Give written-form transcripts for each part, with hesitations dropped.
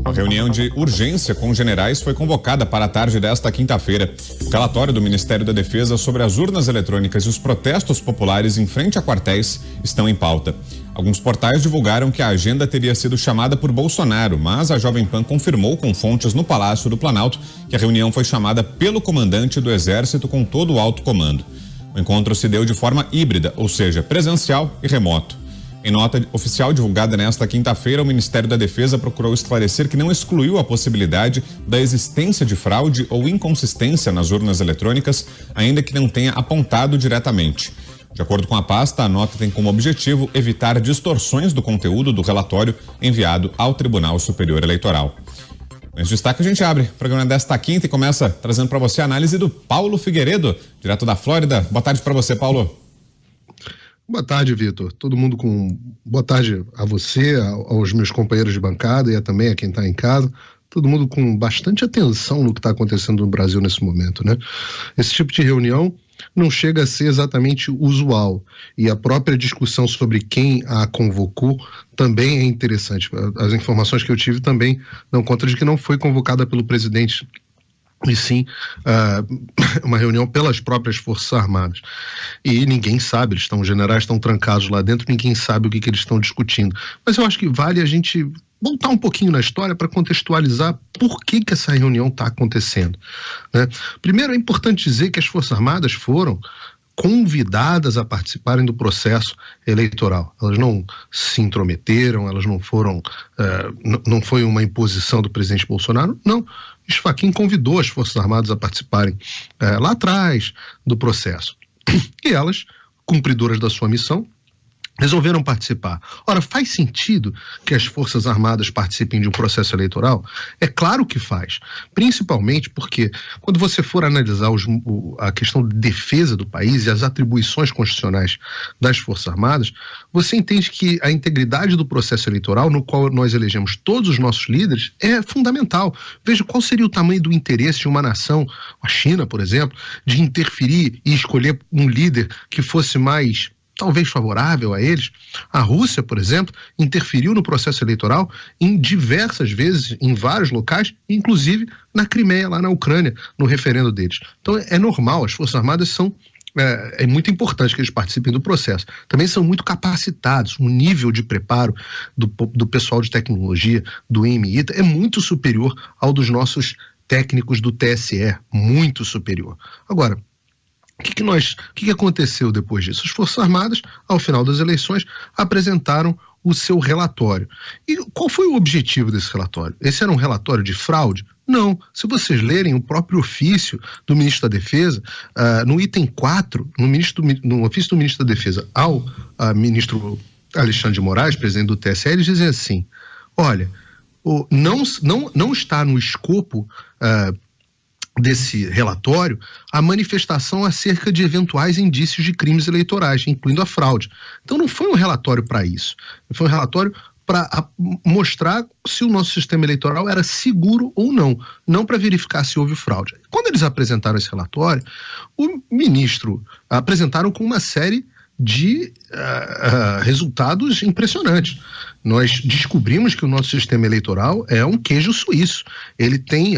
Uma reunião de urgência com generais foi convocada para a tarde desta quinta-feira. O relatório do Ministério da Defesa sobre as urnas eletrônicas e os protestos populares em frente a quartéis estão em pauta. Alguns portais divulgaram que a agenda teria sido chamada por Bolsonaro, mas a Jovem Pan confirmou com fontes no Palácio do Planalto que a reunião foi chamada pelo comandante do Exército com todo o alto comando. O encontro se deu de forma híbrida, ou seja, presencial e remoto. Em nota oficial divulgada nesta quinta-feira, o Ministério da Defesa procurou esclarecer que não excluiu a possibilidade da existência de fraude ou inconsistência nas urnas eletrônicas, ainda que não tenha apontado diretamente. De acordo com a pasta, a nota tem como objetivo evitar distorções do conteúdo do relatório enviado ao Tribunal Superior Eleitoral. Nesse destaque a gente abre o programa desta quinta e começa trazendo para você a análise do Paulo Figueiredo, direto da Flórida. Boa tarde para você, Paulo. Boa tarde, Vitor. Todo mundo boa tarde a você, aos meus companheiros de bancada e também a quem está em casa. Todo mundo com bastante atenção no que está acontecendo no Brasil nesse momento, né? Esse tipo de reunião não chega a ser exatamente usual e a própria discussão sobre quem a convocou também é interessante. As informações que eu tive também dão conta de que não foi convocada pelo presidente, e sim uma reunião pelas próprias Forças Armadas. E ninguém sabe, os generais estão trancados lá dentro, ninguém sabe o que eles estão discutindo. Mas eu acho que vale a gente voltar um pouquinho na história para contextualizar por que essa reunião está acontecendo, né? Primeiro, é importante dizer que as Forças Armadas foram convidadas a participarem do processo eleitoral. Elas não se intrometeram, elas não foram, não foi uma imposição do presidente Bolsonaro, não. Faquim convidou as Forças Armadas a participarem lá atrás do processo. E elas, cumpridoras da sua missão, resolveram participar. Ora, faz sentido que as Forças Armadas participem de um processo eleitoral? É claro que faz. Principalmente porque, quando você for analisar a questão de defesa do país e as atribuições constitucionais das Forças Armadas, você entende que a integridade do processo eleitoral, no qual nós elegemos todos os nossos líderes, é fundamental. Veja qual seria o tamanho do interesse de uma nação, a China, por exemplo, de interferir e escolher um líder que fosse mais talvez favorável a eles. A Rússia, por exemplo, interferiu no processo eleitoral em diversas vezes, em vários locais, inclusive na Crimeia, lá na Ucrânia, no referendo deles. Então é normal, as Forças Armadas são é muito importante que eles participem do processo. Também são muito capacitados, o nível de preparo do pessoal de tecnologia, do IMI, é muito superior ao dos nossos técnicos do TSE, muito superior. Agora, o que aconteceu depois disso? As Forças Armadas, ao final das eleições, apresentaram o seu relatório. E qual foi o objetivo desse relatório? Esse era um relatório de fraude? Não. Se vocês lerem o próprio ofício do ministro da Defesa, no item 4, no ofício do ministro da Defesa ao ministro Alexandre de Moraes, presidente do TSE, eles dizem assim: olha, não está no escopo desse relatório a manifestação acerca de eventuais indícios de crimes eleitorais, incluindo a fraude. Então não foi um relatório para isso, foi um relatório para mostrar se o nosso sistema eleitoral era seguro ou não para verificar se houve fraude. Quando eles apresentaram esse relatório, o ministro apresentaram com uma série de resultados impressionantes. Nós descobrimos que o nosso sistema eleitoral é um queijo suíço.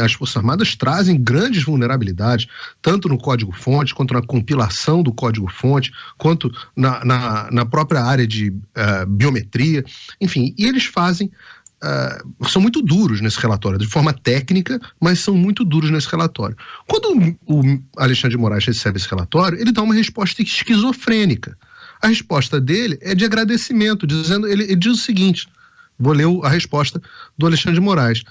As Forças Armadas trazem grandes vulnerabilidades, tanto no código-fonte, quanto na compilação do código-fonte, quanto na própria área de biometria, enfim, e eles são muito duros nesse relatório, de forma técnica, mas são muito duros nesse relatório. Quando o Alexandre de Moraes recebe esse relatório, ele dá uma resposta esquizofrênica. A resposta dele é de agradecimento, ele diz o seguinte, vou ler a resposta do Alexandre de Moraes.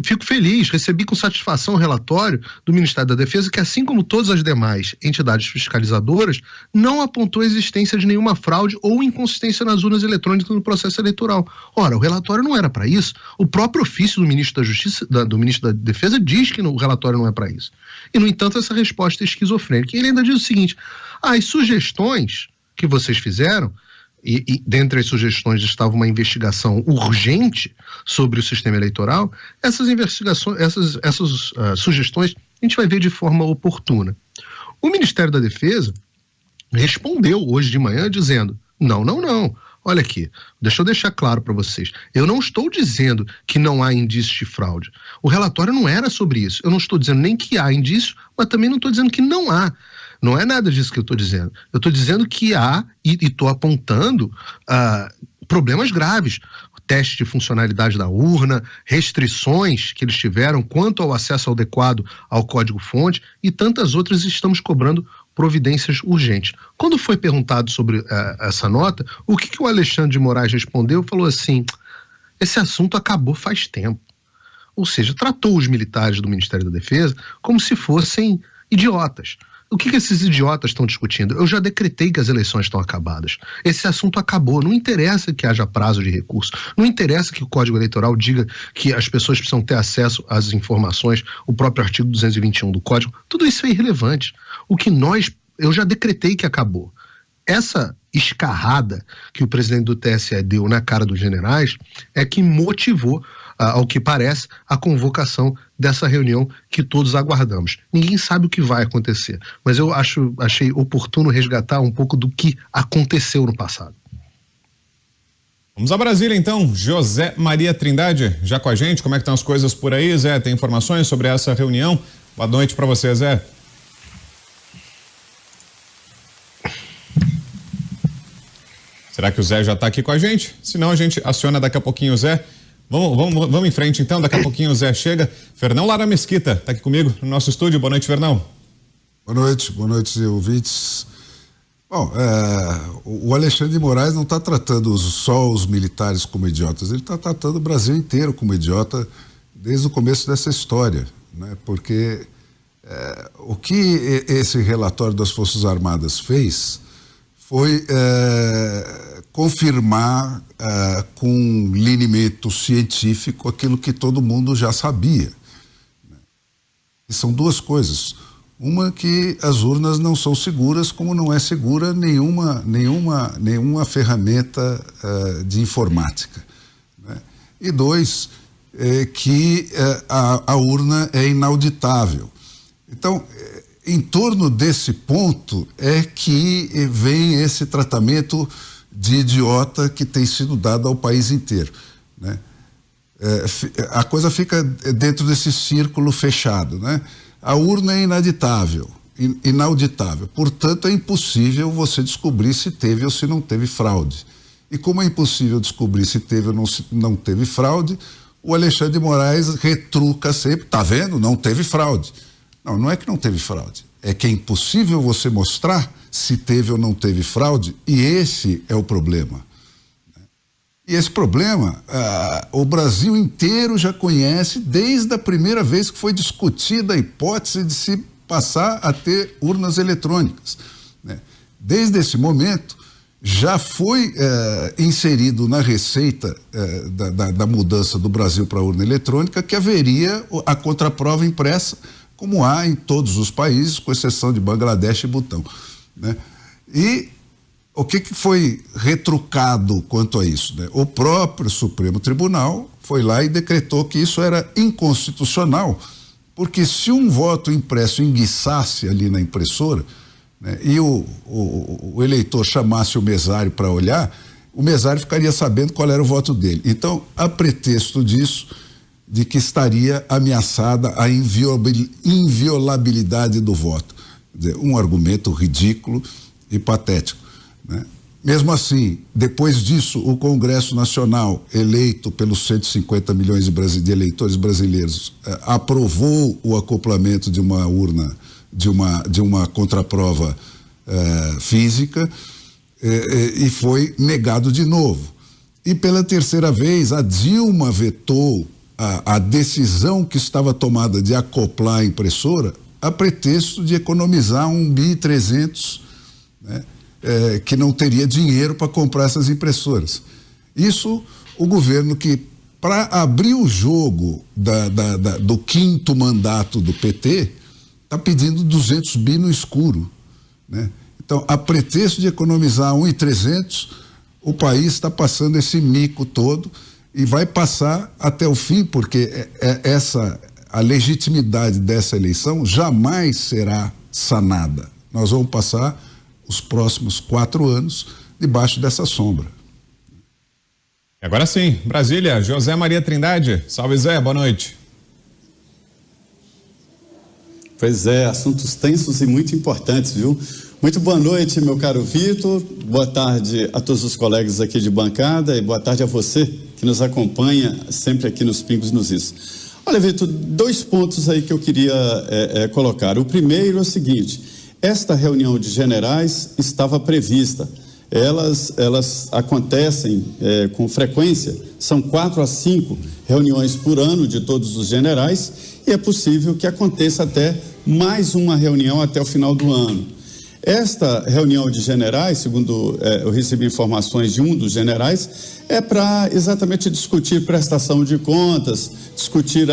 Fico feliz, recebi com satisfação o relatório do Ministério da Defesa que, assim como todas as demais entidades fiscalizadoras, não apontou a existência de nenhuma fraude ou inconsistência nas urnas eletrônicas no processo eleitoral. Ora, o relatório não era para isso. O próprio ofício do ministro da Justiça, do ministro da Defesa, diz que o relatório não é para isso. E, no entanto, essa resposta é esquizofrênica. E ele ainda diz o seguinte: as sugestões que vocês fizeram, e dentre as sugestões estava uma investigação urgente sobre o sistema eleitoral, essas sugestões a gente vai ver de forma oportuna. O Ministério da Defesa respondeu hoje de manhã dizendo: não. Olha aqui, deixa eu deixar claro para vocês. Eu não estou dizendo que não há indícios de fraude. O relatório não era sobre isso. Eu não estou dizendo nem que há indício, mas também não estou dizendo que não há. Não é nada disso que eu estou dizendo. Eu estou dizendo que há, e estou apontando problemas graves. Teste de funcionalidade da urna, restrições que eles tiveram quanto ao acesso adequado ao código-fonte e tantas outras, estamos cobrando providências urgentes. Quando foi perguntado sobre essa nota, o que o Alexandre de Moraes respondeu? Falou assim, esse assunto acabou faz tempo. Ou seja, tratou os militares do Ministério da Defesa como se fossem idiotas. O que esses idiotas estão discutindo? Eu já decretei que as eleições estão acabadas. Esse assunto acabou. Não interessa que haja prazo de recurso. Não interessa que o Código Eleitoral diga que as pessoas precisam ter acesso às informações, o próprio artigo 221 do Código. Tudo isso é irrelevante. Eu já decretei que acabou. Essa escarrada que o presidente do TSE deu na cara dos generais é que motivou, ao que parece, a convocação dessa reunião que todos aguardamos. Ninguém sabe o que vai acontecer, mas eu achei oportuno resgatar um pouco do que aconteceu no passado. Vamos a Brasília então, José Maria Trindade, já com a gente, como é que estão as coisas por aí, Zé? Tem informações sobre essa reunião? Boa noite para você, Zé. Será que o Zé já está aqui com a gente? Se não, a gente aciona daqui a pouquinho o Zé. Vamos em frente então, daqui a pouquinho o Zé chega. Fernão Lara Mesquita está aqui comigo no nosso estúdio. Boa noite, Fernão. Boa noite, ouvintes. Bom, o Alexandre de Moraes não está tratando só os militares como idiotas, ele está tratando o Brasil inteiro como idiota desde o começo dessa história, né? Porque o que esse relatório das Forças Armadas fez foi confirmar com linimento científico aquilo que todo mundo já sabia. E são duas coisas. Uma, que as urnas não são seguras, como não é segura nenhuma ferramenta de informática, né? E dois, que a urna é inauditável. Então, em torno desse ponto é que vem esse tratamento de idiota que tem sido dado ao país inteiro, né? A coisa fica dentro desse círculo fechado, né? A urna é inauditável, portanto é impossível você descobrir se teve ou se não teve fraude. E como é impossível descobrir se teve ou não teve fraude, o Alexandre de Moraes retruca sempre, tá vendo? Não teve fraude. Não é que não teve fraude, é que é impossível você mostrar se teve ou não teve fraude, e esse é o problema. E esse problema, o Brasil inteiro já conhece desde a primeira vez que foi discutida a hipótese de se passar a ter urnas eletrônicas, né? Desde esse momento, já foi inserido na receita da mudança do Brasil para a urna eletrônica que haveria a contraprova impressa, como há em todos os países, com exceção de Bangladesh e Butão, né? E o que foi retrucado quanto a isso, né? O próprio Supremo Tribunal foi lá e decretou que isso era inconstitucional, porque se um voto impresso enguiçasse ali na impressora, né, e o eleitor chamasse o mesário para olhar, o mesário ficaria sabendo qual era o voto dele. Então, a pretexto disso, de que estaria ameaçada a inviolabilidade do voto. Quer dizer, um argumento ridículo e patético, né? Mesmo assim, depois disso, o Congresso Nacional, eleito pelos 150 milhões de eleitores brasileiros, aprovou o acoplamento de uma urna, de uma contraprova física, e foi negado de novo. E pela terceira vez, a Dilma vetou a decisão que estava tomada de acoplar a impressora a pretexto de economizar 1.300 bilhão, né? Que não teria dinheiro para comprar essas impressoras. Isso, o governo que, para abrir o jogo do quinto mandato do PT, está pedindo 200 bi no escuro, né? Então, a pretexto de economizar 1.300, o país está passando esse mico todo e vai passar até o fim, porque a legitimidade dessa eleição jamais será sanada. Nós vamos passar os próximos 4 anos debaixo dessa sombra. Agora sim, Brasília, José Maria Trindade. Salve, Zé, boa noite. Pois é, assuntos tensos e muito importantes, viu? Muito boa noite, meu caro Vitor, boa tarde a todos os colegas aqui de bancada e boa tarde a você que nos acompanha sempre aqui nos Pingos nos Is. Olha, Vitor, 2 pontos aí que eu queria colocar. O primeiro é o seguinte: esta reunião de generais estava prevista. Elas acontecem com frequência, são 4 a 5 reuniões por ano de todos os generais, e é possível que aconteça até mais uma reunião até o final do ano. Esta reunião de generais, segundo eu recebi informações de um dos generais, é para exatamente discutir prestação de contas, discutir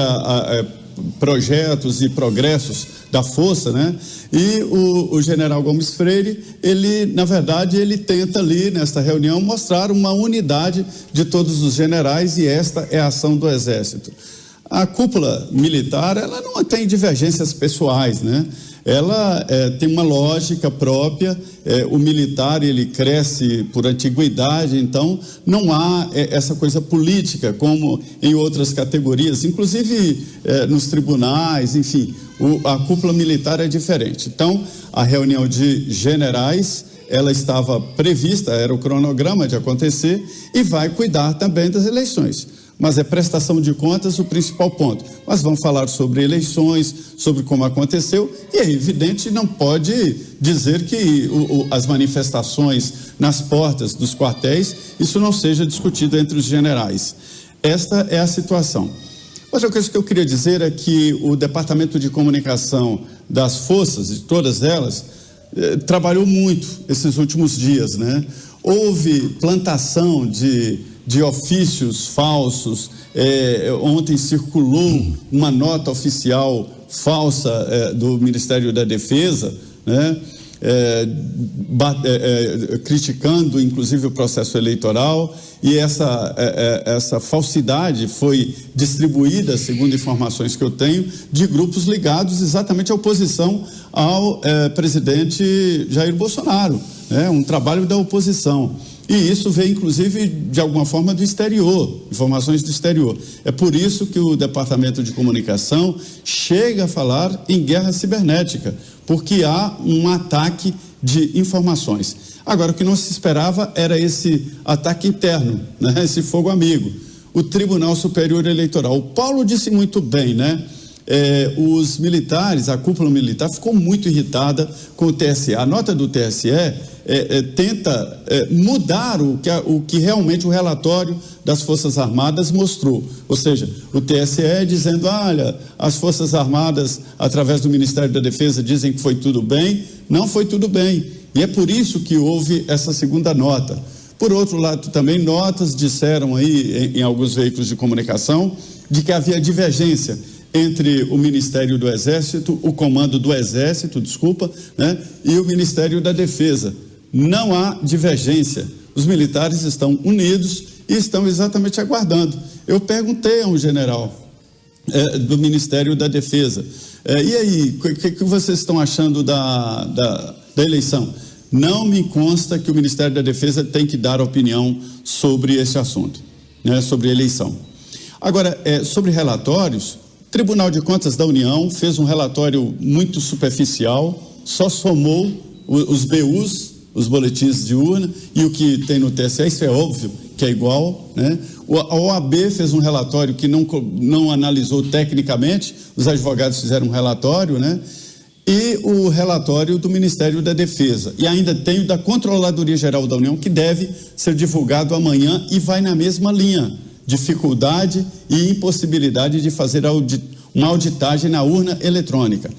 projetos e progressos da força, né? E o general Gomes Freire, na verdade, ele tenta ali nesta reunião mostrar uma unidade de todos os generais, e esta é a ação do Exército. A cúpula militar, ela não tem divergências pessoais, né? Ela tem uma lógica própria, o militar ele cresce por antiguidade, então não há essa coisa política como em outras categorias, inclusive nos tribunais, enfim, a cúpula militar é diferente. Então, a reunião de generais, ela estava prevista, era o cronograma de acontecer, e vai cuidar também das eleições. Mas é prestação de contas o principal ponto. Mas vamos falar sobre eleições, sobre como aconteceu, e é evidente, não pode dizer que as manifestações nas portas dos quartéis, isso não seja discutido entre os generais. Esta é a situação. Outra coisa que eu queria dizer é que o Departamento de Comunicação das Forças, de todas elas, trabalhou muito esses últimos dias, né? Houve plantação de ofícios falsos. Ontem circulou uma nota oficial falsa do Ministério da Defesa, né? Criticando inclusive o processo eleitoral, e essa falsidade foi distribuída, segundo informações que eu tenho, de grupos ligados exatamente à oposição ao presidente Jair Bolsonaro, né? Um trabalho da oposição. E isso veio, inclusive, de alguma forma do exterior, informações do exterior. É por isso que o Departamento de Comunicação chega a falar em guerra cibernética, porque há um ataque de informações. Agora, o que não se esperava era esse ataque interno, né? Esse fogo amigo. O Tribunal Superior Eleitoral. O Paulo disse muito bem, né? Os militares, a cúpula militar ficou muito irritada com o TSE. A nota do TSE tenta mudar o que realmente o relatório das Forças Armadas mostrou. Ou seja, o TSE dizendo, olha, as Forças Armadas, através do Ministério da Defesa, dizem que foi tudo bem. Não foi tudo bem. E é por isso que houve essa segunda nota. Por outro lado, também notas disseram aí em alguns veículos de comunicação de que havia divergência entre o Ministério do Exército, o Comando do Exército, né, e o Ministério da Defesa. Não há divergência. Os militares estão unidos e estão exatamente aguardando. Eu perguntei a um general do Ministério da Defesa, e aí, o que vocês estão achando da eleição? Não me consta que o Ministério da Defesa tem que dar opinião sobre esse assunto, né, sobre eleição. Agora, sobre relatórios, o Tribunal de Contas da União fez um relatório muito superficial, só somou os BUs, os boletins de urna, e o que tem no TSE, isso é óbvio que é igual, né? A OAB fez um relatório que não analisou tecnicamente, os advogados fizeram um relatório, né? E o relatório do Ministério da Defesa. E ainda tem o da Controladoria Geral da União, que deve ser divulgado amanhã e vai na mesma linha. Dificuldade e impossibilidade de fazer uma auditagem na urna eletrônica.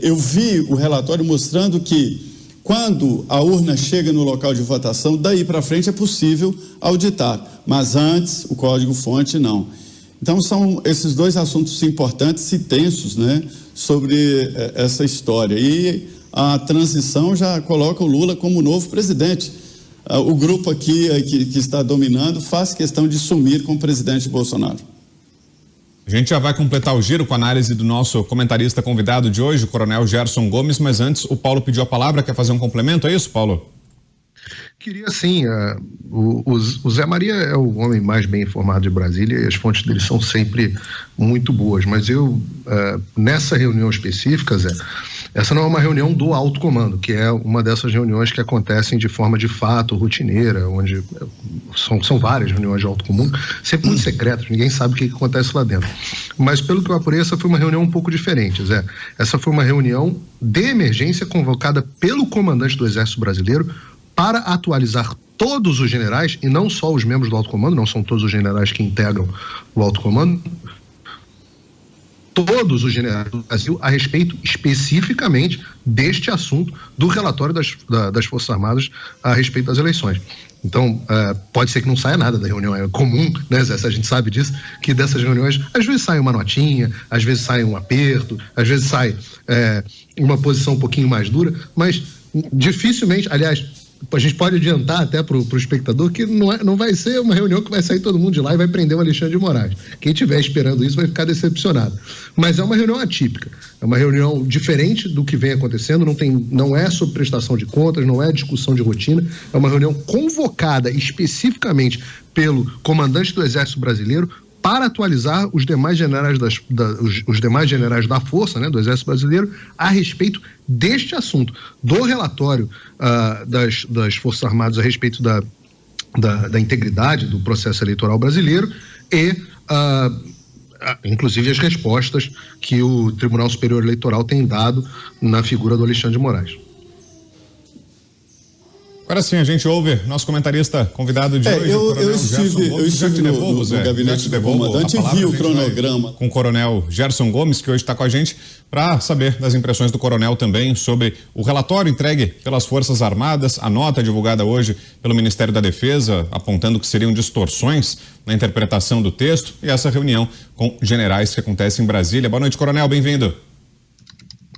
Eu vi o relatório mostrando que quando a urna chega no local de votação, daí para frente é possível auditar, mas antes o código-fonte não. Então são esses 2 assuntos importantes e tensos, né, sobre essa história. E a transição já coloca o Lula como novo presidente. O grupo aqui que está dominando faz questão de sumir com o presidente Bolsonaro. A gente já vai completar o giro com a análise do nosso comentarista convidado de hoje, o Coronel Gerson Gomes, mas antes o Paulo pediu a palavra, quer fazer um complemento, é isso, Paulo? Queria sim, o Zé Maria é o homem mais bem informado de Brasília e as fontes dele são sempre muito boas, mas eu, nessa reunião específica, Zé, essa não é uma reunião do alto comando, que é uma dessas reuniões que acontecem de forma de fato, rotineira, onde são várias reuniões de alto comando, sempre muito secretas, ninguém sabe o que acontece lá dentro. Mas pelo que eu apurei, essa foi uma reunião um pouco diferente, Zé. Essa foi uma reunião de emergência convocada pelo comandante do Exército Brasileiro para atualizar todos os generais, e não só os membros do alto comando, não são todos os generais que integram o alto comando, todos os generais do Brasil a respeito especificamente deste assunto do relatório das Forças Armadas a respeito das eleições. Então, pode ser que não saia nada da reunião, é comum, né, Zé? A gente sabe disso, que dessas reuniões, às vezes sai uma notinha, às vezes sai um aperto, às vezes sai uma posição um pouquinho mais dura, mas dificilmente, aliás, a gente pode adiantar até para o espectador que não vai ser uma reunião que vai sair todo mundo de lá e vai prender o Alexandre de Moraes. Quem estiver esperando isso vai ficar decepcionado. Mas é uma reunião atípica, é uma reunião diferente do que vem acontecendo, não é sobre prestação de contas, não é discussão de rotina, é uma reunião convocada especificamente pelo comandante do Exército Brasileiro para atualizar os demais generais os demais generais da Força, né, do Exército Brasileiro, a respeito deste assunto, do relatório das Forças Armadas a respeito da integridade do processo eleitoral brasileiro e, inclusive, as respostas que o Tribunal Superior Eleitoral tem dado na figura do Alexandre de Moraes. Agora sim, a gente ouve nosso comentarista convidado de hoje. Eu estive no gabinete do comandante e vi o cronograma. Com o coronel Gerson Gomes, que hoje está com a gente, para saber das impressões do coronel também sobre o relatório entregue pelas Forças Armadas, a nota divulgada hoje pelo Ministério da Defesa, apontando que seriam distorções na interpretação do texto, e essa reunião com generais que acontece em Brasília. Boa noite, coronel, bem-vindo.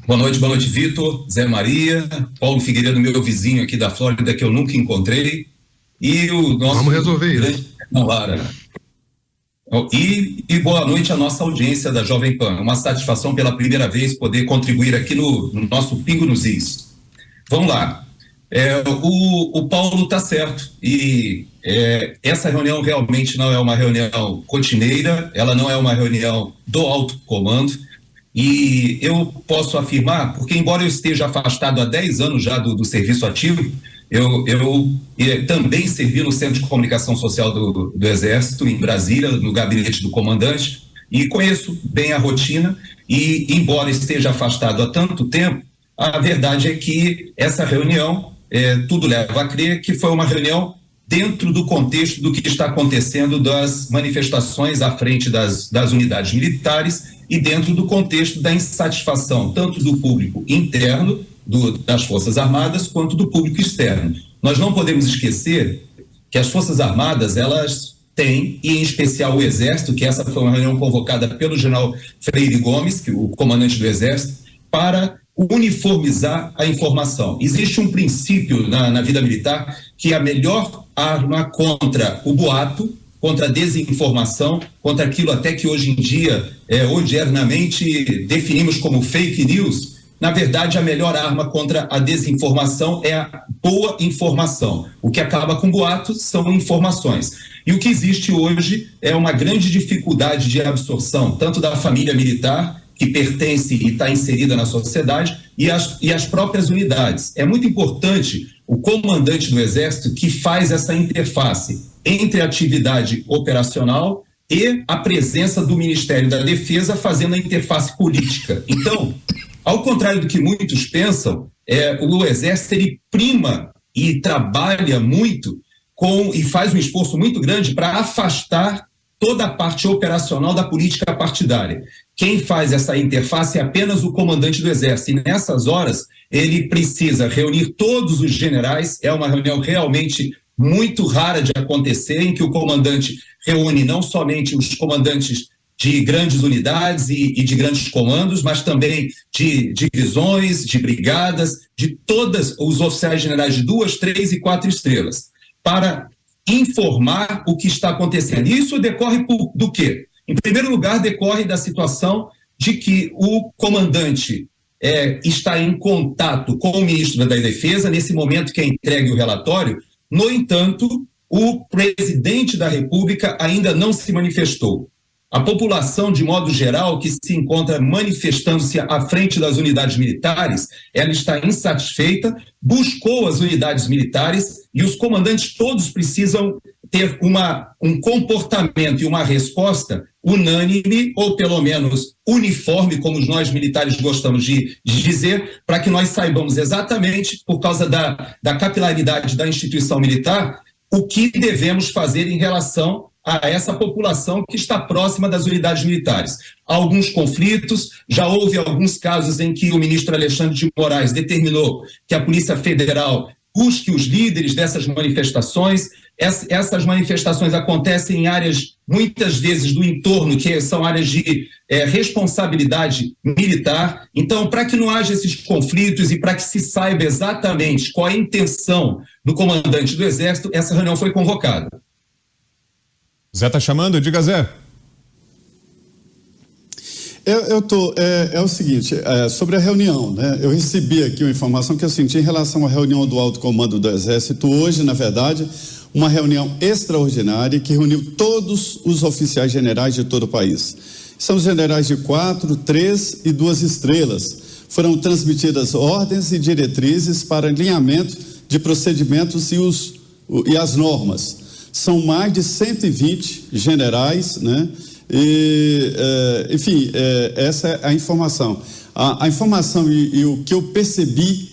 Boa noite, Vitor, Zé Maria, Paulo Figueiredo, meu vizinho aqui da Flórida, que eu nunca encontrei, e o nosso... Vamos resolver isso. Lara. E boa noite à nossa audiência da Jovem Pan. Uma satisfação pela primeira vez poder contribuir aqui no nosso Pingo nos Is. Vamos lá. O Paulo está certo, e essa reunião realmente não é uma reunião rotineira, ela não é uma reunião do alto comando. E eu posso afirmar, porque embora eu esteja afastado há 10 anos já do serviço ativo, eu também servi no Centro de Comunicação Social do Exército, em Brasília, no gabinete do comandante, e conheço bem a rotina, e embora esteja afastado há tanto tempo, a verdade é que essa reunião, tudo leva a crer que foi uma reunião dentro do contexto do que está acontecendo das manifestações à frente das unidades militares e dentro do contexto da insatisfação, tanto do público interno das Forças Armadas, quanto do público externo. Nós não podemos esquecer que as Forças Armadas, elas têm, e em especial o Exército, que essa foi uma reunião convocada pelo general Freire Gomes, que o comandante do Exército, para uniformizar a informação. Existe um princípio na vida militar que a melhor arma contra o boato, contra a desinformação, contra aquilo até que hoje em dia, odiernamente, definimos como fake news, na verdade, a melhor arma contra a desinformação é a boa informação. O que acaba com boato são informações. E o que existe hoje é uma grande dificuldade de absorção, tanto da família militar, que pertence e está inserida na sociedade, e as próprias unidades. É muito importante o comandante do Exército que faz essa interface entre a atividade operacional e a presença do Ministério da Defesa fazendo a interface política. Então, ao contrário do que muitos pensam, o Exército ele prima e trabalha muito e faz um esforço muito grande para afastar toda a parte operacional da política partidária. Quem faz essa interface é apenas o comandante do Exército, e nessas horas ele precisa reunir todos os generais. É uma reunião realmente muito rara de acontecer, em que o comandante reúne não somente os comandantes de grandes unidades e de grandes comandos, mas também de divisões, de brigadas, de todos os oficiais generais de 2, 3 e 4 estrelas, para informar o que está acontecendo. E isso decorre do quê? Em primeiro lugar, decorre da situação de que o comandante está em contato com o ministro da Defesa, nesse momento que é entregue o relatório. No entanto, o presidente da República ainda não se manifestou. A população, de modo geral, que se encontra manifestando-se à frente das unidades militares, ela está insatisfeita, buscou as unidades militares e os comandantes todos precisam ter um comportamento e uma resposta unânime, ou pelo menos uniforme, como nós militares gostamos de dizer, para que nós saibamos exatamente, por causa da capilaridade da instituição militar, o que devemos fazer em relação a essa população que está próxima das unidades militares. Há alguns conflitos, já houve alguns casos em que o ministro Alexandre de Moraes determinou que a Polícia Federal busque os líderes dessas manifestações. Essas manifestações acontecem em áreas, muitas vezes, do entorno, que são áreas de responsabilidade militar. Então, para que não haja esses conflitos e para que se saiba exatamente qual é a intenção do comandante do Exército, essa reunião foi convocada. Zé está chamando? Diga, Zé. É o seguinte, sobre a reunião, né? Eu recebi aqui uma informação que eu senti em relação à reunião do Alto Comando do Exército hoje, na verdade, uma reunião extraordinária que reuniu todos os oficiais generais de todo o país. São generais de 4, 3 e 2 estrelas. Foram transmitidas ordens e diretrizes para alinhamento de procedimentos e as normas. São mais de 120 generais, né? Enfim, essa é a informação. A informação e o que eu percebi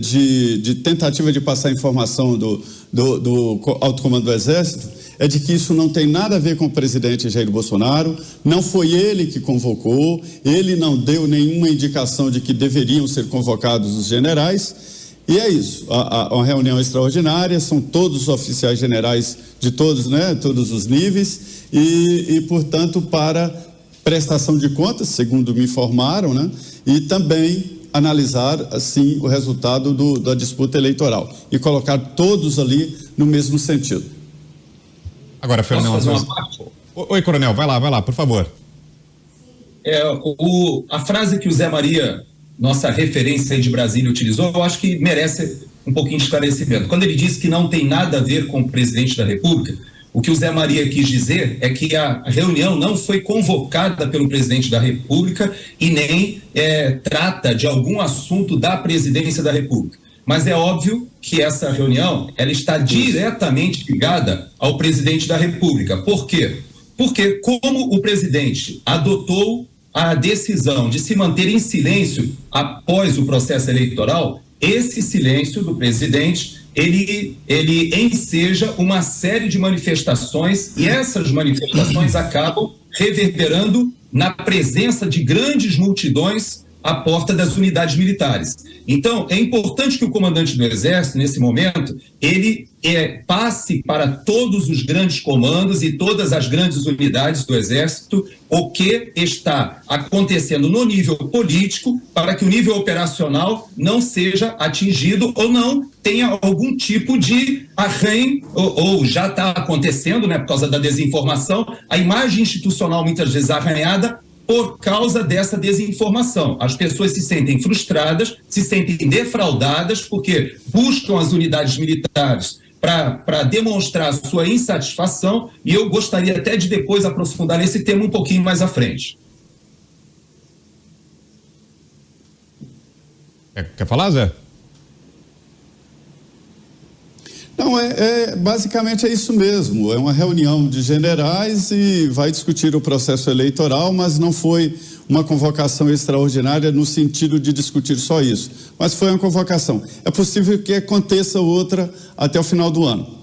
de tentativa de passar a informação do Alto Comando do Exército é de que isso não tem nada a ver com o presidente Jair Bolsonaro, não foi ele que convocou, ele não deu nenhuma indicação de que deveriam ser convocados os generais. E é isso, uma reunião extraordinária, são todos os oficiais generais de todos, né, todos os níveis, e portanto, para prestação de contas, segundo me informaram, né, e também analisar, assim, o resultado da disputa eleitoral e colocar todos ali no mesmo sentido. Agora, Fernando. Oi, coronel, vai lá, por favor. A frase que o Zé Maria, nossa referência aí de Brasília, utilizou, eu acho que merece um pouquinho de esclarecimento. Quando ele disse que não tem nada a ver com o presidente da República, o que o Zé Maria quis dizer é que a reunião não foi convocada pelo presidente da República e nem trata de algum assunto da presidência da República. Mas é óbvio que essa reunião ela está diretamente ligada ao presidente da República. Por quê? Porque como o presidente adotou a decisão de se manter em silêncio após o processo eleitoral, esse silêncio do presidente, ele enseja uma série de manifestações e essas manifestações acabam reverberando na presença de grandes multidões à porta das unidades militares. Então, é importante que o comandante do Exército, nesse momento, ele passe para todos os grandes comandos e todas as grandes unidades do Exército o que está acontecendo no nível político para que o nível operacional não seja atingido ou não tenha algum tipo de arranho, ou já está acontecendo, né, por causa da desinformação, a imagem institucional muitas vezes arranhada por causa dessa desinformação. As pessoas se sentem frustradas, se sentem defraudadas, porque buscam as unidades militares para demonstrar a sua insatisfação, e eu gostaria até de depois aprofundar nesse tema um pouquinho mais à frente. Quer falar, Zé? Não, basicamente é isso mesmo, é uma reunião de generais e vai discutir o processo eleitoral, mas não foi uma convocação extraordinária no sentido de discutir só isso, mas foi uma convocação. É possível que aconteça outra até o final do ano.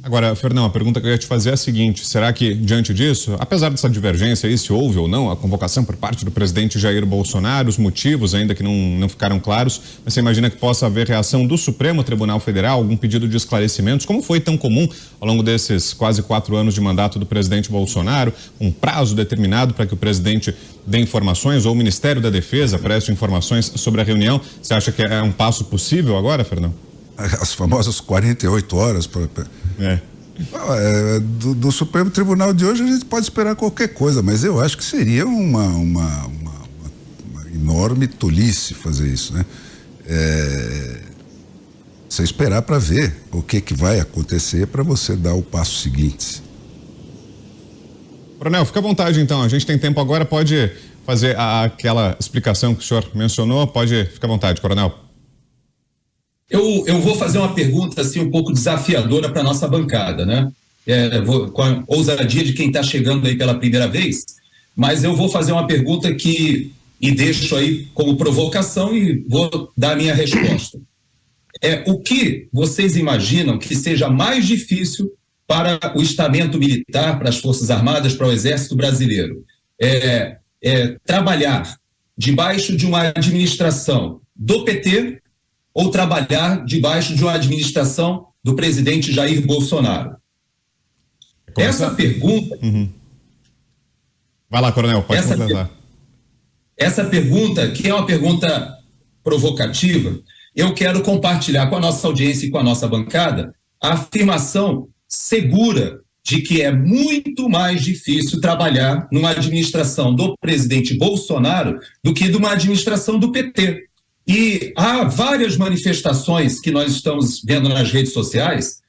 Agora, Fernão, a pergunta que eu ia te fazer é a seguinte: será que, diante disso, apesar dessa divergência aí, se houve ou não a convocação por parte do presidente Jair Bolsonaro, os motivos ainda que não ficaram claros, mas você imagina que possa haver reação do Supremo Tribunal Federal, algum pedido de esclarecimentos, como foi tão comum ao longo desses quase 4 anos de mandato do presidente Bolsonaro, um prazo determinado para que o presidente dê informações ou o Ministério da Defesa preste informações sobre a reunião? Você acha que é um passo possível agora, Fernão? As famosas 48 horas do Supremo Tribunal de hoje a gente pode esperar qualquer coisa, mas eu acho que seria uma enorme tolice fazer isso, né? Você esperar para ver o que vai acontecer para você dar o passo seguinte. Coronel, fica à vontade então, a gente tem tempo agora, pode fazer aquela explicação que o senhor mencionou, pode ficar à vontade, Coronel. Eu vou fazer uma pergunta assim um pouco desafiadora para a nossa bancada, né? Com a ousadia de quem está chegando aí pela primeira vez, mas eu vou fazer uma pergunta e deixo aí como provocação e vou dar a minha resposta. O que vocês imaginam que seja mais difícil para o estamento militar, para as Forças Armadas, para o Exército Brasileiro? Trabalhar debaixo de uma administração do PT ou trabalhar debaixo de uma administração do presidente Jair Bolsonaro? Essa pergunta... Vai lá, Coronel, pode completar. Essa pergunta, que é uma pergunta provocativa, eu quero compartilhar com a nossa audiência e com a nossa bancada a afirmação segura de que é muito mais difícil trabalhar numa administração do presidente Bolsonaro do que de uma administração do PT. E há várias manifestações que nós estamos vendo nas redes sociais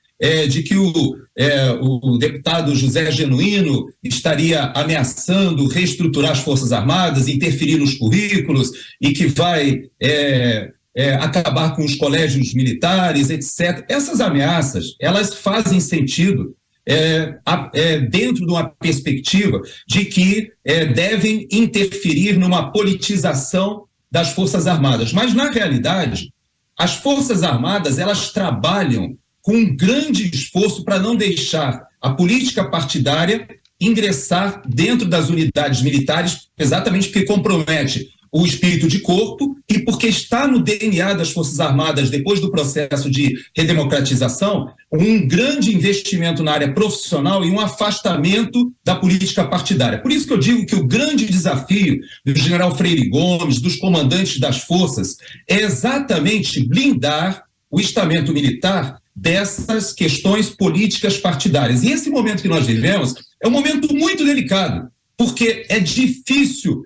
de que o deputado José Genuíno estaria ameaçando reestruturar as Forças Armadas, interferir nos currículos e que vai acabar com os colégios militares, etc. Essas ameaças, elas fazem sentido dentro de uma perspectiva de que devem interferir numa politização das Forças Armadas. Mas, na realidade, as Forças Armadas, elas trabalham com um grande esforço para não deixar a política partidária ingressar dentro das unidades militares, exatamente porque compromete o espírito de corpo e porque está no DNA das Forças Armadas, depois do processo de redemocratização, um grande investimento na área profissional e um afastamento da política partidária. Por isso que eu digo que o grande desafio do general Freire Gomes, dos comandantes das forças, é exatamente blindar o estamento militar dessas questões políticas partidárias. E esse momento que nós vivemos é um momento muito delicado, porque é difícil,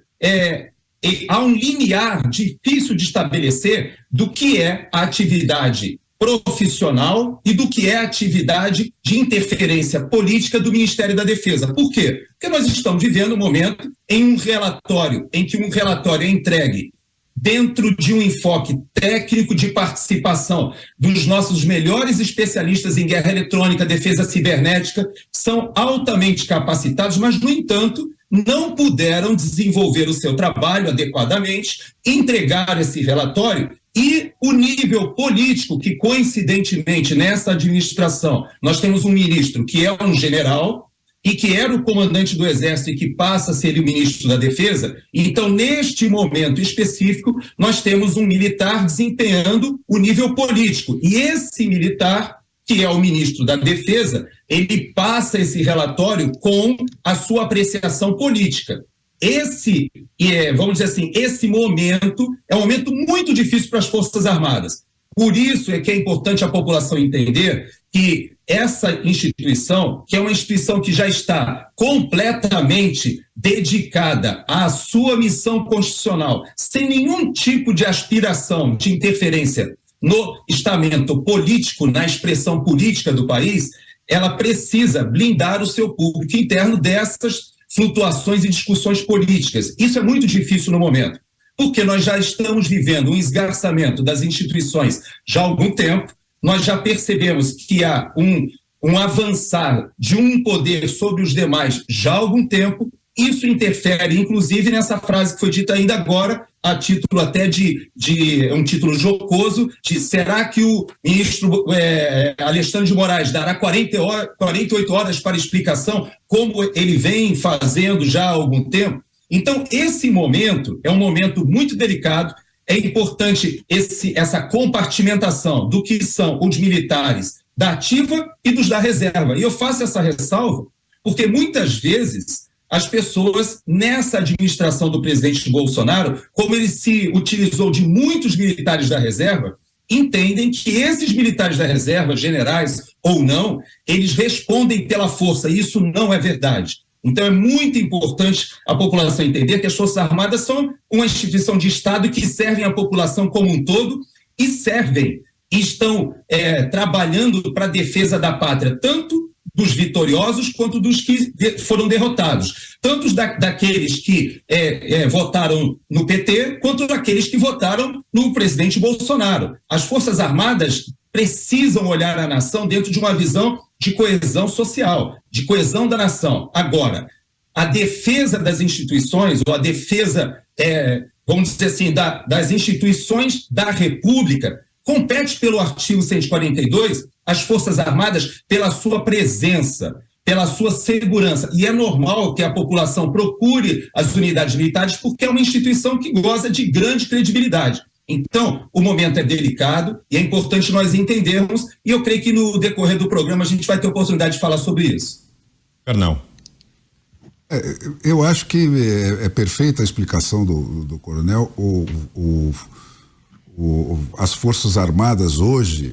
há um limiar difícil de estabelecer do que é a atividade profissional e do que é a atividade de interferência política do Ministério da Defesa. Por quê? Porque nós estamos vivendo um momento em que um relatório é entregue dentro de um enfoque técnico de participação dos nossos melhores especialistas em guerra eletrônica, defesa cibernética, são altamente capacitados, mas, no entanto, não puderam desenvolver o seu trabalho adequadamente, entregar esse relatório e o nível político que, coincidentemente, nessa administração, nós temos um ministro que é um general e que era o comandante do Exército e que passa a ser o ministro da Defesa. Então, neste momento específico, nós temos um militar desempenhando o nível político. E esse militar, que é o ministro da Defesa, ele passa esse relatório com a sua apreciação política. Vamos dizer assim, esse momento é um momento muito difícil para as Forças Armadas. Por isso é que é importante a população entender que essa instituição, que é uma instituição que já está completamente dedicada à sua missão constitucional, sem nenhum tipo de aspiração de interferência no estamento político, na expressão política do país, ela precisa blindar o seu público interno dessas flutuações e discussões políticas. Isso é muito difícil no momento, porque nós já estamos vivendo um esgarçamento das instituições já há algum tempo. Nós já percebemos que há um avançar de um poder sobre os demais já há algum tempo. Isso interfere, inclusive, nessa frase que foi dita ainda agora, a título até de um título jocoso, de será que o ministro Alexandre de Moraes dará 48 horas para explicação, como ele vem fazendo já há algum tempo? Então, esse momento é um momento muito delicado. É importante essa compartimentação do que são os militares da ativa e dos da reserva. E eu faço essa ressalva porque muitas vezes as pessoas, nessa administração do presidente Bolsonaro, como ele se utilizou de muitos militares da reserva, entendem que esses militares da reserva, generais ou não, eles respondem pela força. E isso não é verdade. Então é muito importante a população entender que as Forças Armadas são uma instituição de Estado que servem a população como um todo e estão trabalhando para a defesa da pátria, tanto dos vitoriosos quanto dos que foram derrotados, tanto daqueles que votaram no PT, quanto daqueles que votaram no presidente Bolsonaro. As Forças Armadas precisam olhar a nação dentro de uma visão de coesão social, de coesão da nação. Agora, a defesa das instituições, ou a defesa, vamos dizer assim, das instituições da República, compete pelo artigo 142 às Forças Armadas pela sua presença, pela sua segurança. E é normal que a população procure as unidades militares porque é uma instituição que goza de grande credibilidade. Então, o momento é delicado e é importante nós entendermos, e eu creio que no decorrer do programa a gente vai ter oportunidade de falar sobre isso. Fernão. Eu acho que é perfeita a explicação do coronel. As Forças Armadas hoje,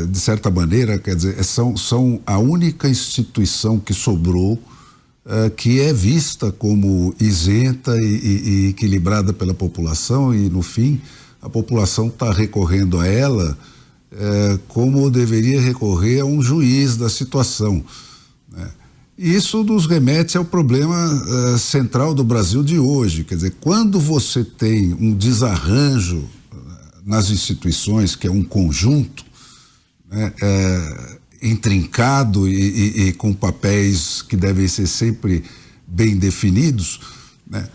de certa maneira, quer dizer, são a única instituição que sobrou que é vista como isenta e equilibrada pela população, e no fim a população está recorrendo a ela como deveria recorrer a um juiz da situação, né? E isso nos remete ao problema central do Brasil de hoje, quer dizer, quando você tem um desarranjo nas instituições, que é um conjunto, né, intrincado e com papéis que devem ser sempre bem definidos, né,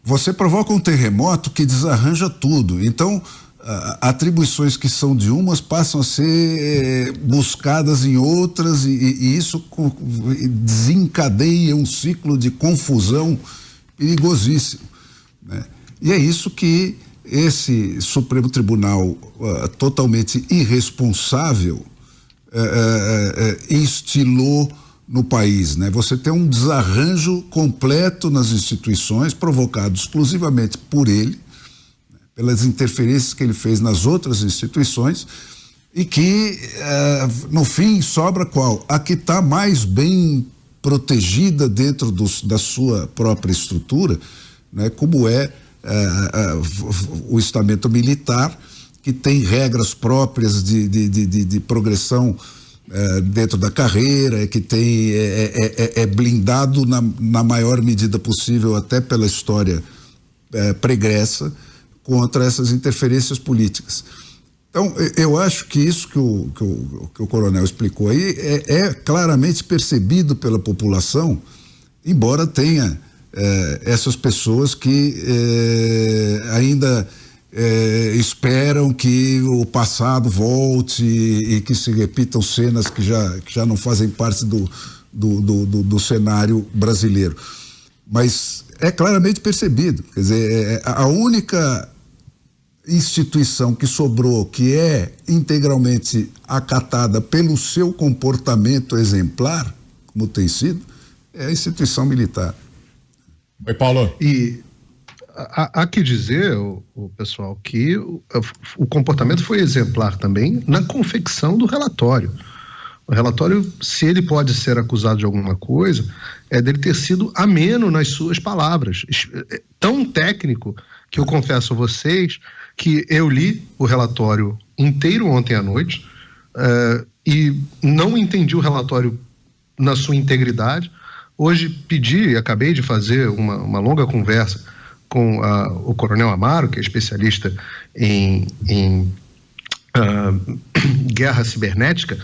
você provoca um terremoto que desarranja tudo. Então, atribuições que são de umas passam a ser buscadas em outras, e isso desencadeia um ciclo de confusão perigosíssimo, né? E é isso que esse Supremo Tribunal totalmente irresponsável instilou no país, né? Você tem um desarranjo completo nas instituições, provocado exclusivamente por ele, pelas interferências que ele fez nas outras instituições, e que no fim sobra qual? A que está mais bem protegida dentro da sua própria estrutura, né? Como é o estamento militar, que tem regras próprias de progressão dentro da carreira, que tem blindado na maior medida possível, até pela história pregressa, contra essas interferências políticas. Então, eu acho que isso que o coronel explicou aí é claramente percebido pela população, embora tenha essas pessoas que ainda esperam que o passado volte e que se repitam cenas que já não fazem parte do cenário brasileiro. Mas é claramente percebido, quer dizer, a única instituição que sobrou, que é integralmente acatada pelo seu comportamento exemplar, como tem sido, é a instituição militar. Oi, Paulo. E há que dizer, pessoal, que o comportamento foi exemplar também na confecção do relatório. O relatório, se ele pode ser acusado de alguma coisa, é dele ter sido ameno nas suas palavras. Tão técnico que eu confesso a vocês que eu li o relatório inteiro ontem à noite e não entendi o relatório na sua integridade. Hoje acabei de fazer uma longa conversa com o Coronel Amaro, que é especialista em guerra cibernética,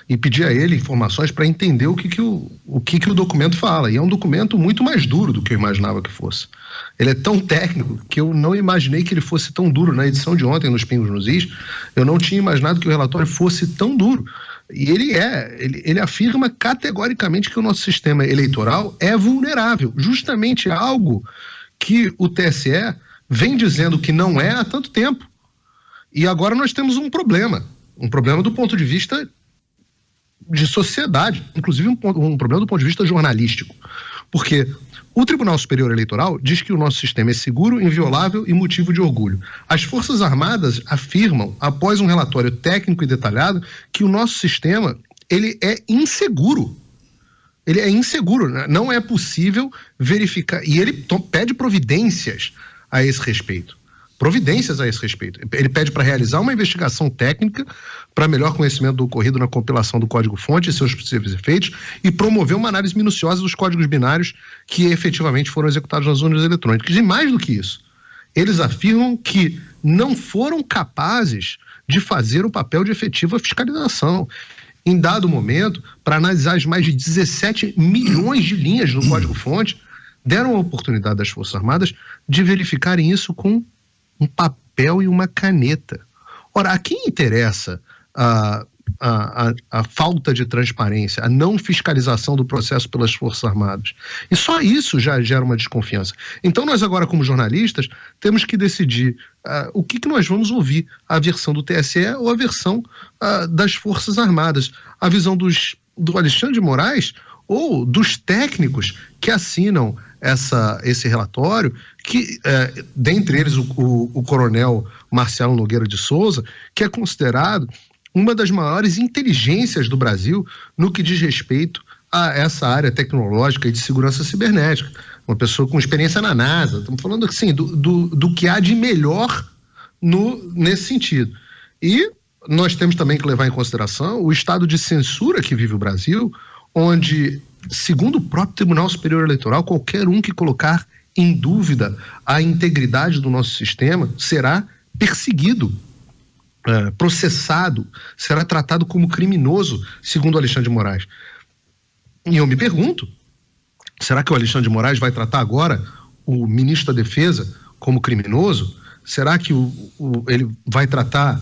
e pedi a ele informações para entender o que o documento fala. E é um documento muito mais duro do que eu imaginava que fosse. Ele é tão técnico que eu não imaginei que ele fosse tão duro. Na edição de ontem, nos Pingos nos Is, eu não tinha imaginado que o relatório fosse tão duro. E ele afirma categoricamente que o nosso sistema eleitoral é vulnerável. Justamente algo que o TSE vem dizendo que não é há tanto tempo. E agora nós temos um problema do ponto de vista de sociedade, inclusive um problema do ponto de vista jornalístico, porque o Tribunal Superior Eleitoral diz que o nosso sistema é seguro, inviolável e motivo de orgulho. As Forças Armadas afirmam, após um relatório técnico e detalhado, que o nosso sistema ele é inseguro. Ele é inseguro, né? Não é possível verificar, e ele pede providências a esse respeito. Ele pede para realizar uma investigação técnica para melhor conhecimento do ocorrido na compilação do código-fonte e seus possíveis efeitos e promover uma análise minuciosa dos códigos binários que efetivamente foram executados nas urnas eletrônicas. E mais do que isso, eles afirmam que não foram capazes de fazer o papel de efetiva fiscalização. Em dado momento, para analisar as mais de 17 milhões de linhas no código-fonte, deram a oportunidade das Forças Armadas de verificarem isso com um papel e uma caneta. Ora, a quem interessa a falta de transparência, a não fiscalização do processo pelas Forças Armadas? E só isso já gera uma desconfiança. Então nós agora, como jornalistas, temos que decidir o que nós vamos ouvir, a versão do TSE ou a versão das Forças Armadas, a visão do Alexandre de Moraes ou dos técnicos que assinam esse relatório, que dentre eles o coronel Marcelo Nogueira de Souza, que é considerado uma das maiores inteligências do Brasil no que diz respeito a essa área tecnológica e de segurança cibernética. Uma pessoa com experiência na NASA. Estamos falando assim, do que há de melhor nesse sentido. E nós temos também que levar em consideração o estado de censura que vive o Brasil, onde, segundo o próprio Tribunal Superior Eleitoral, qualquer um que colocar em dúvida a integridade do nosso sistema será perseguido, processado, será tratado como criminoso, segundo Alexandre de Moraes. E eu me pergunto, será que o Alexandre de Moraes vai tratar agora o ministro da Defesa como criminoso? Será que ele vai tratar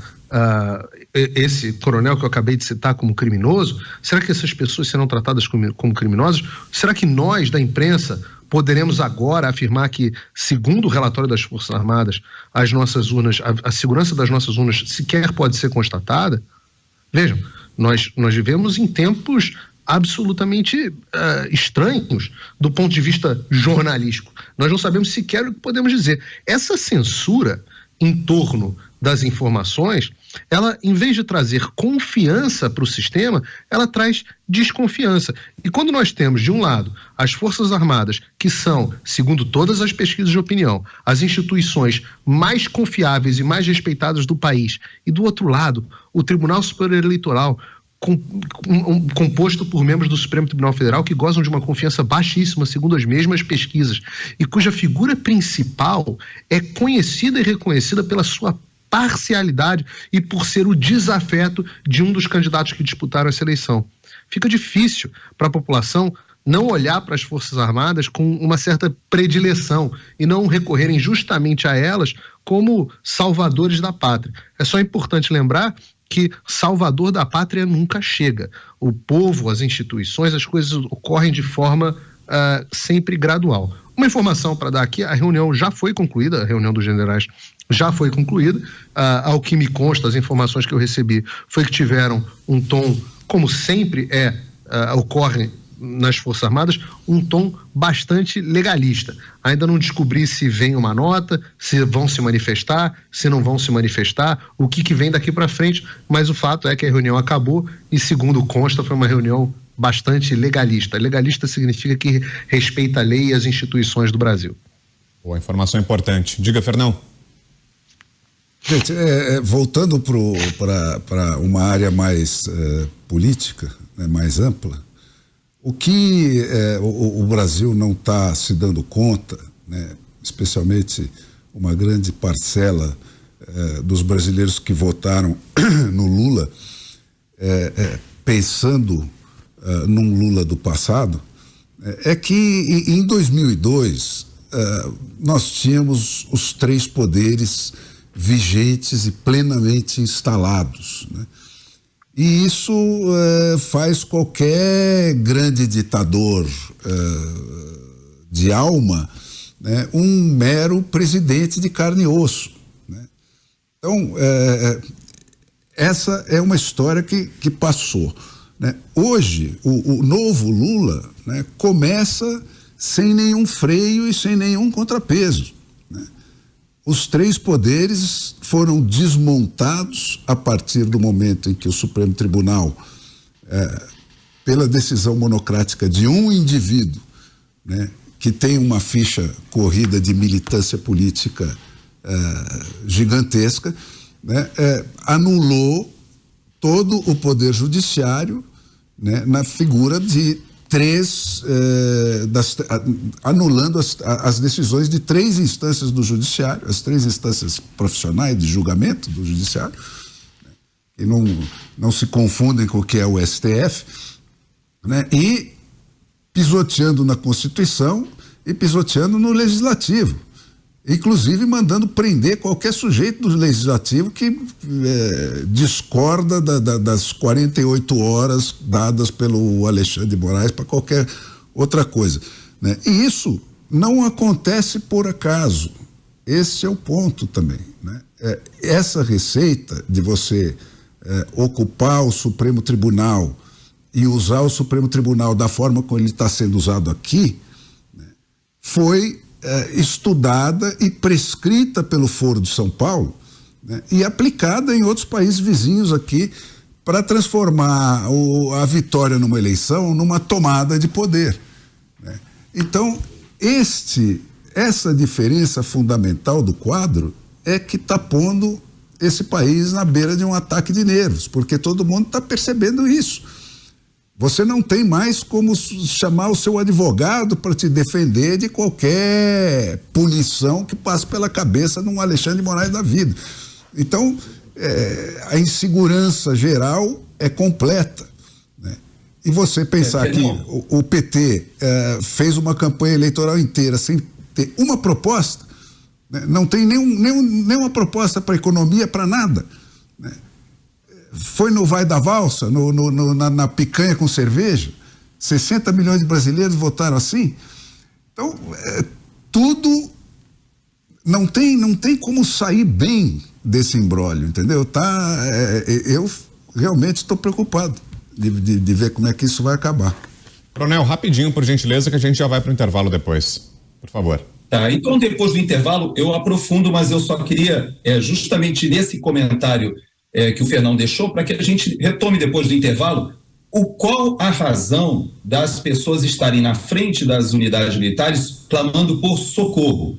esse coronel que eu acabei de citar como criminoso? Será que essas pessoas serão tratadas como criminosas? Será que nós, da imprensa, poderemos agora afirmar que, segundo o relatório das Forças Armadas, as nossas urnas, a segurança das nossas urnas sequer pode ser constatada? Vejam, nós vivemos em tempos absolutamente estranhos do ponto de vista jornalístico. Nós não sabemos sequer o que podemos dizer. Essa censura em torno das informações, ela, em vez de trazer confiança para o sistema, ela traz desconfiança. E quando nós temos, de um lado, as Forças Armadas, que são, segundo todas as pesquisas de opinião, as instituições mais confiáveis e mais respeitadas do país, e do outro lado, o Tribunal Superior Eleitoral, composto por membros do Supremo Tribunal Federal que gozam de uma confiança baixíssima, segundo as mesmas pesquisas, e cuja figura principal é conhecida e reconhecida pela sua parcialidade e por ser o desafeto de um dos candidatos que disputaram essa eleição. Fica difícil para a população não olhar para as Forças Armadas com uma certa predileção e não recorrerem justamente a elas como salvadores da pátria. É só importante lembrar que salvador da pátria nunca chega. O povo, as instituições, as coisas ocorrem de forma sempre gradual. Uma informação para dar aqui: a reunião já foi concluída, a reunião dos generais já foi concluída. Ao que me consta, as informações que eu recebi foi que tiveram um tom, como sempre ocorre nas Forças Armadas, um tom bastante legalista. Ainda não descobri se vem uma nota, se vão se manifestar, se não vão se manifestar, o que vem daqui para frente, mas o fato é que a reunião acabou e, segundo consta, foi uma reunião bastante legalista. Legalista significa que respeita a lei e as instituições do Brasil. Boa informação importante. Diga, Fernão. Gente, voltando para uma área mais política, né, mais ampla, o que o Brasil não está se dando conta, né, especialmente uma grande parcela dos brasileiros que votaram no Lula, pensando num Lula do passado, é que em 2002 nós tínhamos os três poderes vigentes e plenamente instalados, né? E isso faz qualquer grande ditador de alma, né, um mero presidente de carne e osso, né? Então, essa é uma história que passou, né? Hoje, o novo Lula, né, começa sem nenhum freio e sem nenhum contrapeso, né? Os três poderes foram desmontados a partir do momento em que o Supremo Tribunal pela decisão monocrática de um indivíduo, né, que tem uma ficha corrida de militância política gigantesca, né, anulou todo o poder judiciário, né, na figura de anulando as decisões de 3 instâncias do judiciário, as 3 instâncias profissionais de julgamento do judiciário, né, que não se confundem com o que é o STF, né, e pisoteando na Constituição e pisoteando no Legislativo, inclusive mandando prender qualquer sujeito do Legislativo que discorda das 48 horas dadas pelo Alexandre de Moraes para qualquer outra coisa, né? E isso não acontece por acaso. Esse é o ponto também, né? Essa receita de você ocupar o Supremo Tribunal e usar o Supremo Tribunal da forma como ele está sendo usado aqui, né, foi estudada e prescrita pelo Foro de São Paulo, né, e aplicada em outros países vizinhos aqui para transformar a vitória numa eleição numa tomada de poder, né? Então, essa diferença fundamental do quadro é que está pondo esse país na beira de um ataque de nervos, porque todo mundo está percebendo isso. Você não tem mais como chamar o seu advogado para te defender de qualquer punição que passe pela cabeça de um Alexandre de Moraes da vida. Então, a insegurança geral é completa, né? E você pensar que o PT fez uma campanha eleitoral inteira sem ter uma proposta, né? Não tem nenhuma proposta para economia, para nada, né? Foi no vai da valsa, na picanha com cerveja, 60 milhões de brasileiros votaram assim. Então, tudo não tem como sair bem desse imbróglio, entendeu? Eu realmente estou preocupado de ver como é que isso vai acabar. Coronel, rapidinho, por gentileza, que a gente já vai para o intervalo depois. Por favor. Tá, então depois do intervalo eu aprofundo, mas eu só queria justamente nesse comentário que o Fernão deixou, para que a gente retome depois do intervalo qual a razão das pessoas estarem na frente das unidades militares clamando por socorro.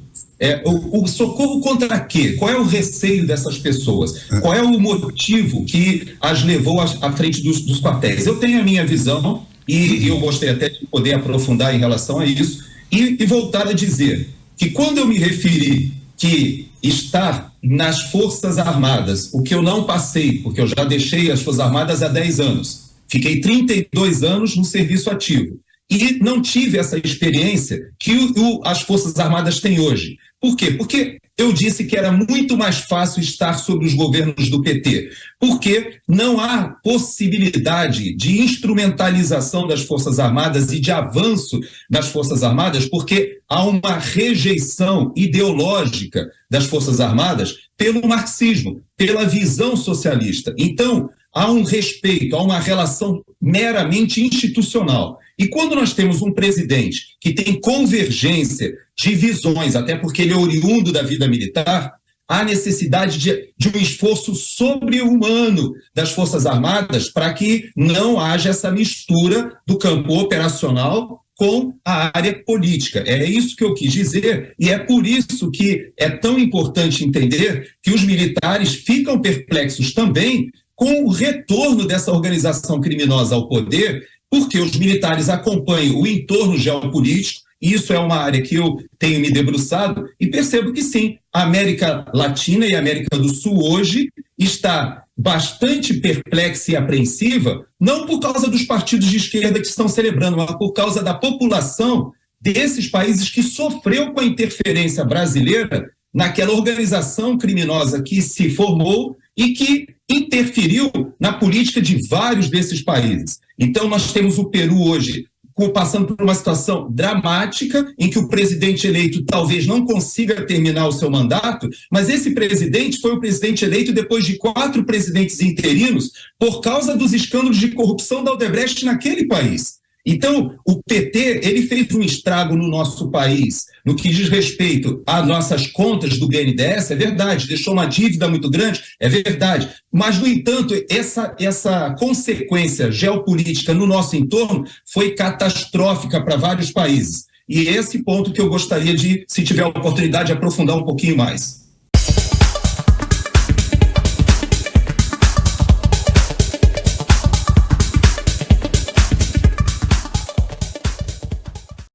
O socorro contra quê? Qual é o receio dessas pessoas? Qual é o motivo que as levou à frente dos quartéis? Eu tenho a minha visão e eu gostaria até de poder aprofundar em relação a isso e voltar a dizer que quando eu me referi que estar nas Forças Armadas, o que eu não passei, porque eu já deixei as Forças Armadas há 10 anos, fiquei 32 anos no serviço ativo e não tive essa experiência que as Forças Armadas têm hoje. Por quê? Porque eu disse que era muito mais fácil estar sob os governos do PT, porque não há possibilidade de instrumentalização das Forças Armadas e de avanço das Forças Armadas, porque há uma rejeição ideológica das Forças Armadas pelo marxismo, pela visão socialista. Então, há um respeito, há uma relação meramente institucional. E quando nós temos um presidente que tem convergência de visões, até porque ele é oriundo da vida militar, há necessidade de um esforço sobre-humano das Forças Armadas para que não haja essa mistura do campo operacional com a área política. É isso que eu quis dizer, e é por isso que é tão importante entender que os militares ficam perplexos também com o retorno dessa organização criminosa ao poder, porque os militares acompanham o entorno geopolítico, e isso é uma área que eu tenho me debruçado, e percebo que sim, a América Latina e a América do Sul hoje está bastante perplexa e apreensiva, não por causa dos partidos de esquerda que estão celebrando, mas por causa da população desses países que sofreu com a interferência brasileira naquela organização criminosa que se formou e que interferiu na política de vários desses países. Então, nós temos o Peru hoje passando por uma situação dramática em que o presidente eleito talvez não consiga terminar o seu mandato, mas esse presidente foi o presidente eleito depois de 4 presidentes interinos por causa dos escândalos de corrupção da Odebrecht naquele país. Então, o PT, ele fez um estrago no nosso país, no que diz respeito às nossas contas do BNDES, é verdade, deixou uma dívida muito grande, é verdade, mas, no entanto, essa consequência geopolítica no nosso entorno foi catastrófica para vários países. E esse ponto que eu gostaria de, se tiver a oportunidade, aprofundar um pouquinho mais.